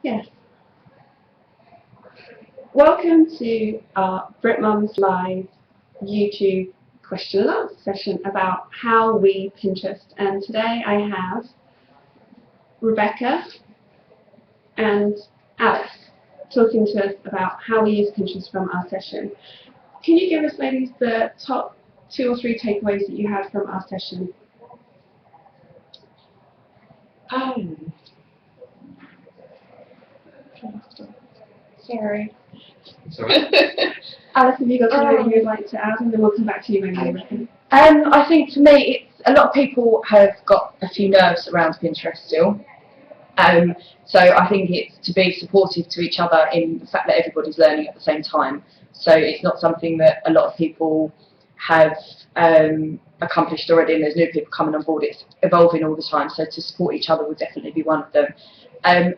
Yes. Welcome to our BritMums Live YouTube question and answer session about how we Pinterest. And today I have Rebecca and Alice talking to us about how we use Pinterest from our session. Can you give us maybe the top 2 or 3 takeaways that you had from our session? Sorry. Alice, have you got something you'd like to add, and then we'll come back to you maybe. I think for me, a lot of people have got a few nerves around Pinterest still. So I think it's to be supportive to each other in the fact that everybody's learning at the same time. So it's not something that a lot of people have accomplished already, and there's new people coming on board. It's evolving all the time, so to support each other would definitely be one of them.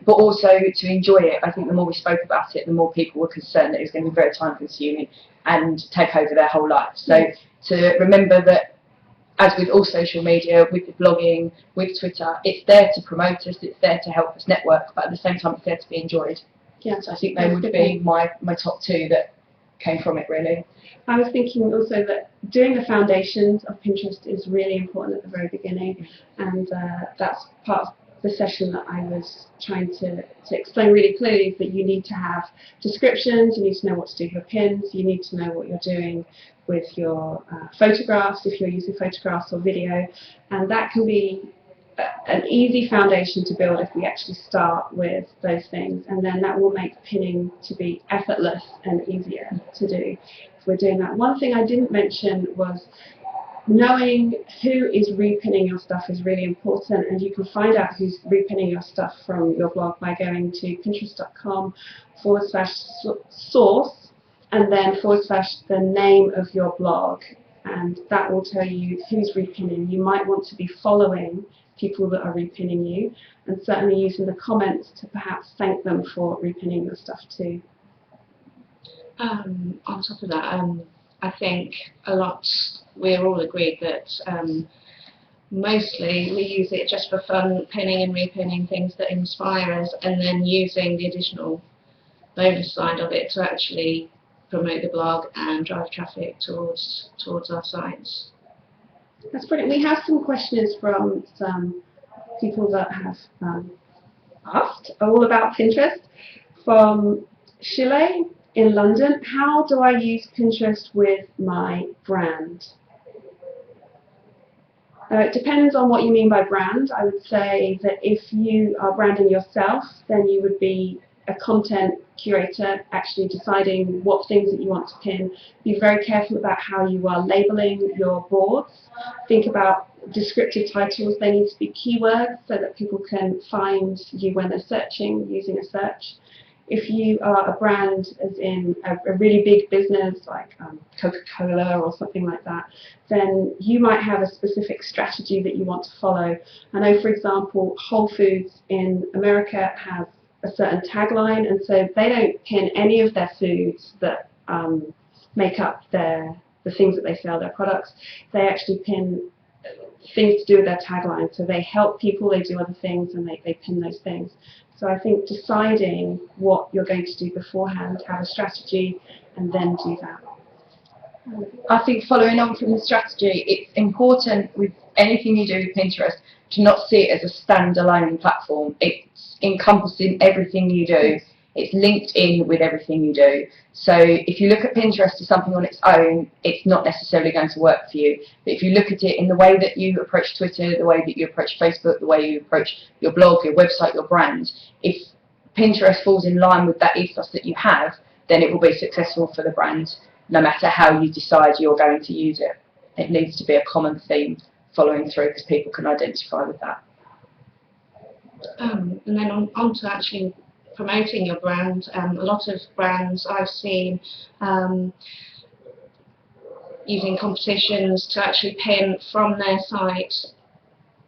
But also to enjoy it. I think the more we spoke about it, the more people were concerned that it was going to be very time consuming and take over their whole life. So to remember that, as with all social media, with the blogging, with Twitter, it's there to promote us, it's there to help us network, but at the same time it's there to be enjoyed. Yeah, so I think they would be my top 2 that came from it, really. I was thinking also that doing the foundations of Pinterest is really important at the very beginning, and that's part of the session that I was trying to explain really clearly, is that you need to have descriptions, you need to know what to do with your pins, you need to know what you're doing with your photographs, if you're using photographs or video, and that can be an easy foundation to build if we actually start with those things, and then that will make pinning to be effortless and easier to do if we're doing that. One thing I didn't mention was knowing who is repinning your stuff is really important, and you can find out who's repinning your stuff from your blog by going to pinterest.com/source and then / the name of your blog, and that will tell you who's repinning. You might want to be following people that are repinning you, and certainly using the comments to perhaps thank them for repinning your stuff too. On top of that, I think we're all agreed that mostly we use it just for fun, pinning and repinning things that inspire us, and then using the additional bonus side of it to actually promote the blog and drive traffic towards our sites. That's brilliant. We have some questions from some people that have asked all about Pinterest. From Chile in London, how do I use Pinterest with my brand? It depends on what you mean by brand. I would say that if you are branding yourself, then you would be a content curator, actually deciding what things that you want to pin. Be very careful about how you are labeling your boards. Think about descriptive titles. They need to be keywords so that people can find you when they're searching using a search. If you are a brand, as in a really big business like Coca-Cola or something like that, then you might have a specific strategy that you want to follow. I know, for example, Whole Foods in America has a certain tagline, and so they don't pin any of their foods that make up the things that they sell, their products. They actually pin things to do with their tagline. So they help people, they do other things, and they pin those things. So I think deciding what you're going to do beforehand, have a strategy, and then do that. I think following on from the strategy, it's important with anything you do with Pinterest to not see it as a standalone platform. It's encompassing everything you do. It's linked in with everything you do. So if you look at Pinterest as something on its own, it's not necessarily going to work for you. But if you look at it in the way that you approach Twitter, the way that you approach Facebook, the way you approach your blog, your website, your brand, if Pinterest falls in line with that ethos that you have, then it will be successful for the brand, no matter how you decide you're going to use it. It needs to be a common theme following through, because people can identify with that. And then on to actually promoting your brand. A lot of brands I've seen using competitions to actually pin from their site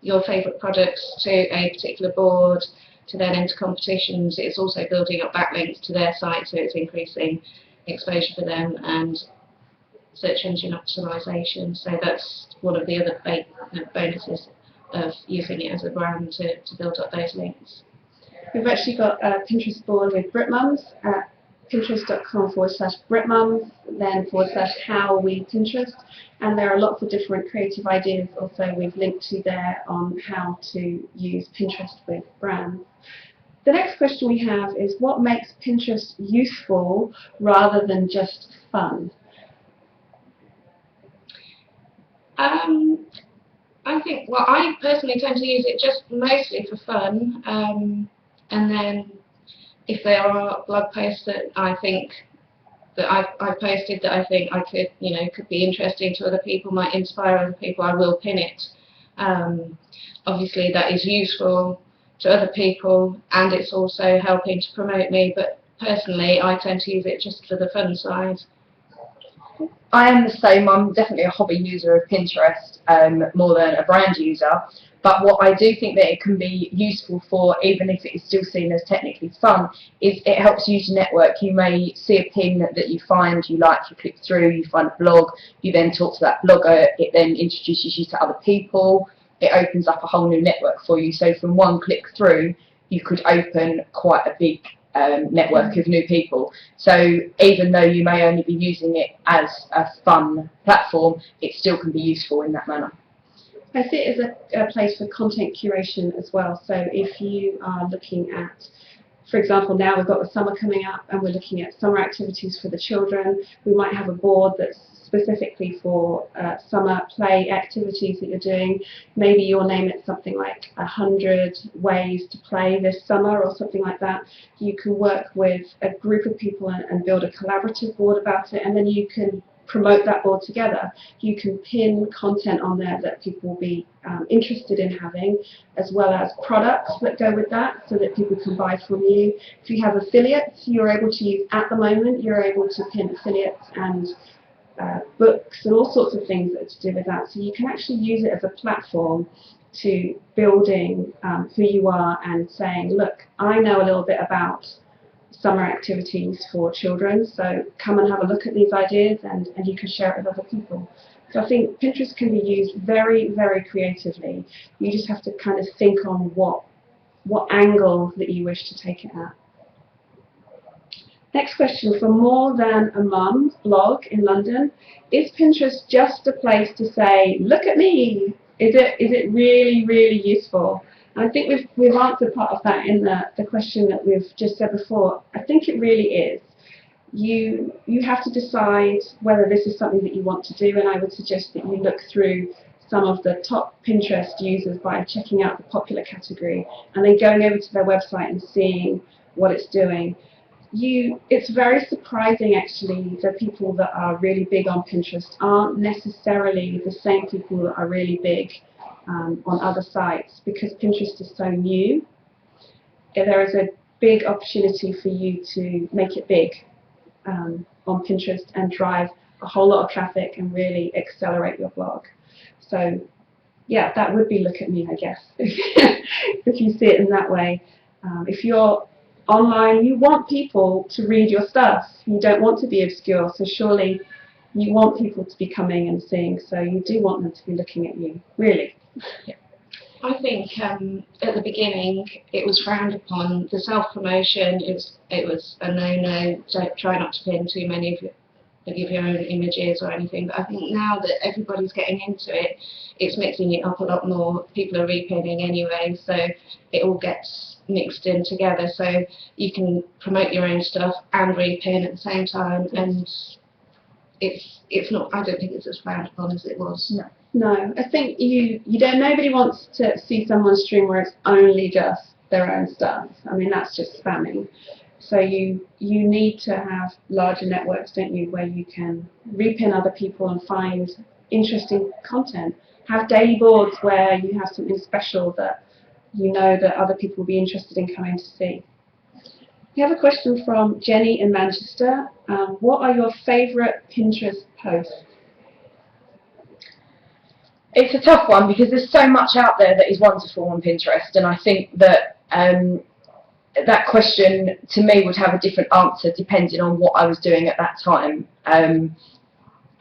your favourite products to a particular board to then enter competitions. It's also building up backlinks to their site, so it's increasing exposure for them and search engine optimization. So that's one of the other bonuses of using it as a brand to build up those links. We've actually got a Pinterest board with BritMums at pinterest.com/BritMums, then /how we Pinterest, and there are lots of different creative ideas also we've linked to there on how to use Pinterest with brands. The next question we have is, what makes Pinterest useful rather than just fun? I think, well, I personally tend to use it just mostly for fun, and then if there are blog posts that I think that I've posted that I think I could, could be interesting to other people, might inspire other people, I will pin it. Obviously that is useful to other people and it's also helping to promote me, but personally I tend to use it just for the fun side. I am the same. I'm definitely a hobby user of Pinterest more than a brand user. But what I do think that it can be useful for, even if it is still seen as technically fun, is it helps you to network. You may see a pin that you find you like, you click through, you find a blog, you then talk to that blogger, it then introduces you to other people, it opens up a whole new network for you. So from one click through, you could open quite a big network of new people. So even though you may only be using it as a fun platform, it still can be useful in that manner. I see it as a place for content curation as well. So if you are looking at, for example, now we've got the summer coming up and we're looking at summer activities for the children, we might have a board that's specifically for summer play activities that you're doing. Maybe you'll name it something like 100 ways to play this summer or something like that. You can work with a group of people and build a collaborative board about it, and then you can promote that board together. You can pin content on there that people will be interested in having, as well as products that go with that so that people can buy from you. If you have affiliates, you're able to use, at the moment, you're able to pin affiliates and books and all sorts of things that are to do with that. So you can actually use it as a platform to building who you are and saying, look, I know a little bit about summer activities for children, so come and have a look at these ideas and you can share it with other people. So I think Pinterest can be used very, very creatively. You just have to kind of think on what angle that you wish to take it at. Next question from More Than a Mum blog in London. Is Pinterest just a place to say, look at me? Is it really, really useful? And I think we've answered part of that in the question that we've just said before. I think it really is. You have to decide whether this is something that you want to do, and I would suggest that you look through some of the top Pinterest users by checking out the popular category and then going over to their website and seeing what it's doing. It's very surprising actually that people that are really big on Pinterest aren't necessarily the same people that are really big on other sites, because Pinterest is so new. There is a big opportunity for you to make it big on Pinterest and drive a whole lot of traffic and really accelerate your blog. So yeah, that would be look at me, I guess, if you see it in that way. If you're online, you want people to read your stuff. You don't want to be obscure, so surely you want people to be coming and seeing, so you do want them to be looking at you, really. Yeah. I think at the beginning it was frowned upon. The self-promotion, it was a no-no. Don't try not to pin too many of your own images or anything. But I think now that everybody's getting into it, it's mixing it up a lot more. People are repinning anyway, so it all gets mixed in together. So you can promote your own stuff and repin at the same time, and it's not. I don't think it's as frowned upon as it was. No, I think nobody wants to see someone's stream where it's only just their own stuff. I mean, that's just spamming. So you need to have larger networks, don't you, where you can repin other people and find interesting content. Have daily boards where you have something special that you know that other people will be interested in coming to see. We have a question from Jenny in Manchester. What are your favourite Pinterest posts? It's a tough one because there's so much out there that is wonderful on Pinterest, and I think that that question to me would have a different answer depending on what I was doing at that time.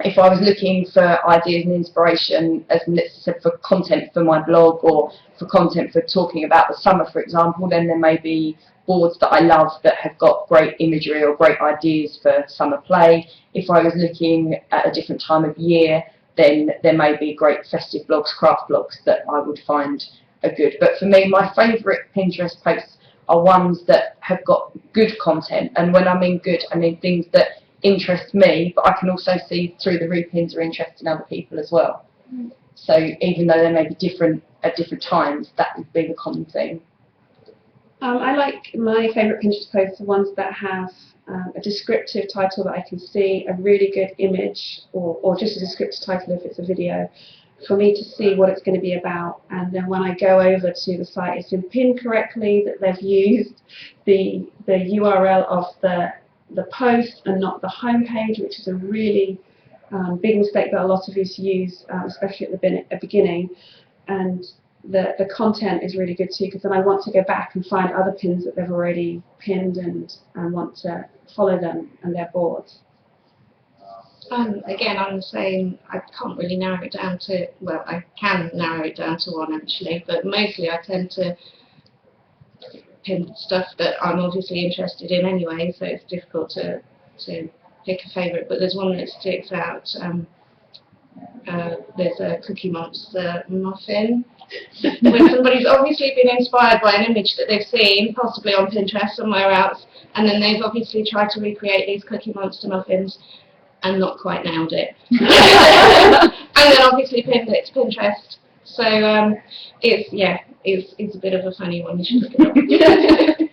If I was looking for ideas and inspiration, as Melitsa said, for content for my blog or for content for talking about the summer, for example, then there may be boards that I love that have got great imagery or great ideas for summer play. If I was looking at a different time of year, then there may be great festive blogs, craft blogs that I would find are good. But for me, my favourite Pinterest posts are ones that have got good content, and when I mean good, I mean things that interest me, but I can also see through the repins are interesting other people as well. So even though they may be different at different times, that would be the common thing. I like my favourite Pinterest posts are ones that have a descriptive title that I can see, a really good image, or just a descriptive title if it's a video, for me to see what it's going to be about. And then when I go over to the site, it's been pinned correctly, that they've used the URL of the post and not the home page, which is a really big mistake that a lot of us use, especially at the beginning. And the content is really good too, because then I want to go back and find other pins that they've already pinned and want to follow them and their boards. Again, I'm the same. I can't really narrow it down to, well, I can narrow it down to one actually, but mostly I tend to pin stuff that I'm obviously interested in anyway, so it's difficult to pick a favourite, but there's one that sticks out. There's a Cookie Monster muffin, where somebody's obviously been inspired by an image that they've seen, possibly on Pinterest somewhere else, and then they've obviously tried to recreate these Cookie Monster muffins and not quite nailed it. And then obviously pinned it to Pinterest. So it's a bit of a funny one. You should look it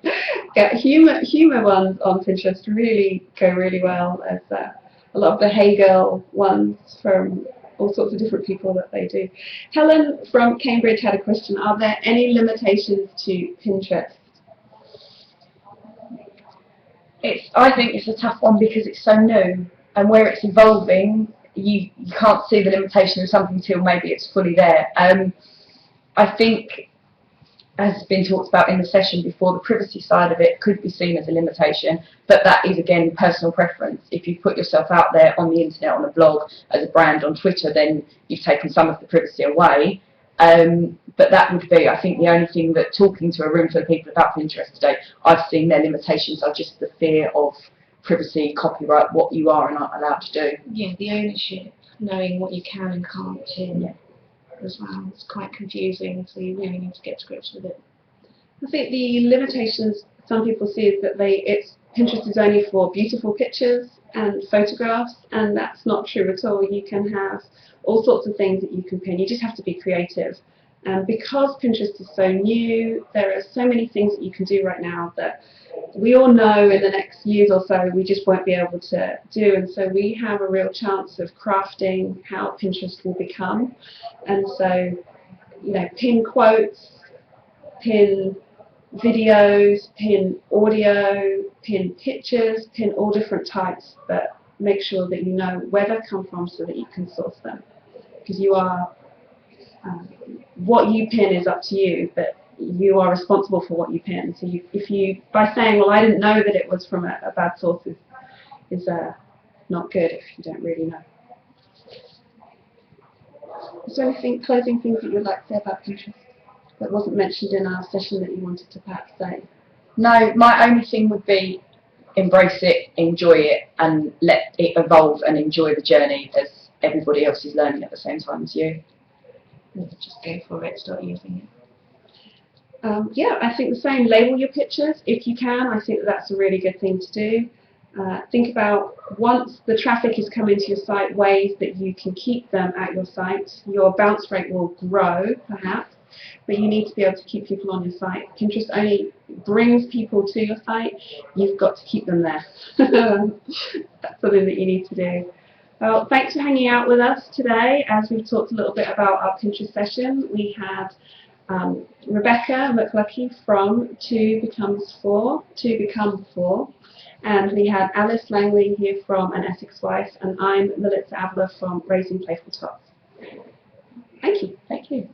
up. Yeah, humour ones on Pinterest really go really well, as a lot of the Hey Girl ones from all sorts of different people that they do. Helen from Cambridge had a question. Are there any limitations to Pinterest? I think it's a tough one because it's so new, and where it's evolving, you can't see the limitation of something until maybe it's fully there. I think, as has been talked about in the session before, the privacy side of it could be seen as a limitation, but that is again personal preference. If you put yourself out there on the internet, on a blog, as a brand on Twitter, then you've taken some of the privacy away. But that would be, I think, the only thing that, talking to a room full of people about Pinterest today, I've seen their limitations are just the fear of privacy, copyright, what you are and aren't allowed to do. Yeah, the ownership, knowing what you can and can't pin as well. It's quite confusing, so you really need to get to grips with it. I think the limitations some people see is that Pinterest is only for beautiful pictures and photographs, and that's not true at all. You can have all sorts of things that you can pin. You just have to be creative. And because Pinterest is so new, there are so many things that you can do right now that we all know in the next years or so we just won't be able to do. And so we have a real chance of crafting how Pinterest will become. And so, pin quotes, pin videos, pin audio, pin pictures, pin all different types, but make sure that you know where they've come from so that you can source them. Because what you pin is up to you, but you are responsible for what you pin. So if you, by saying, well, I didn't know that it was from a bad source, is not good if you don't really know. Is there anything, closing things that you would like to say about Pinterest that wasn't mentioned in our session that you wanted to perhaps say? No, my only thing would be embrace it, enjoy it, and let it evolve and enjoy the journey as everybody else is learning at the same time as you. Just go for it, start using it. Yeah, I think the same. Label your pictures if you can. I think that's a really good thing to do. Think about, once the traffic is coming to your site, ways that you can keep them at your site. Your bounce rate will grow, perhaps, but you need to be able to keep people on your site. Pinterest only brings people to your site. You've got to keep them there. That's something that you need to do. Well, thanks for hanging out with us today as we've talked a little bit about our Pinterest session. We had Rebecca McLuckie from To Become Four, and we had Alice Langley here from An Essex Wife, and I'm Melitsa Avila from Raising Playful Tots. Thank you. Thank you.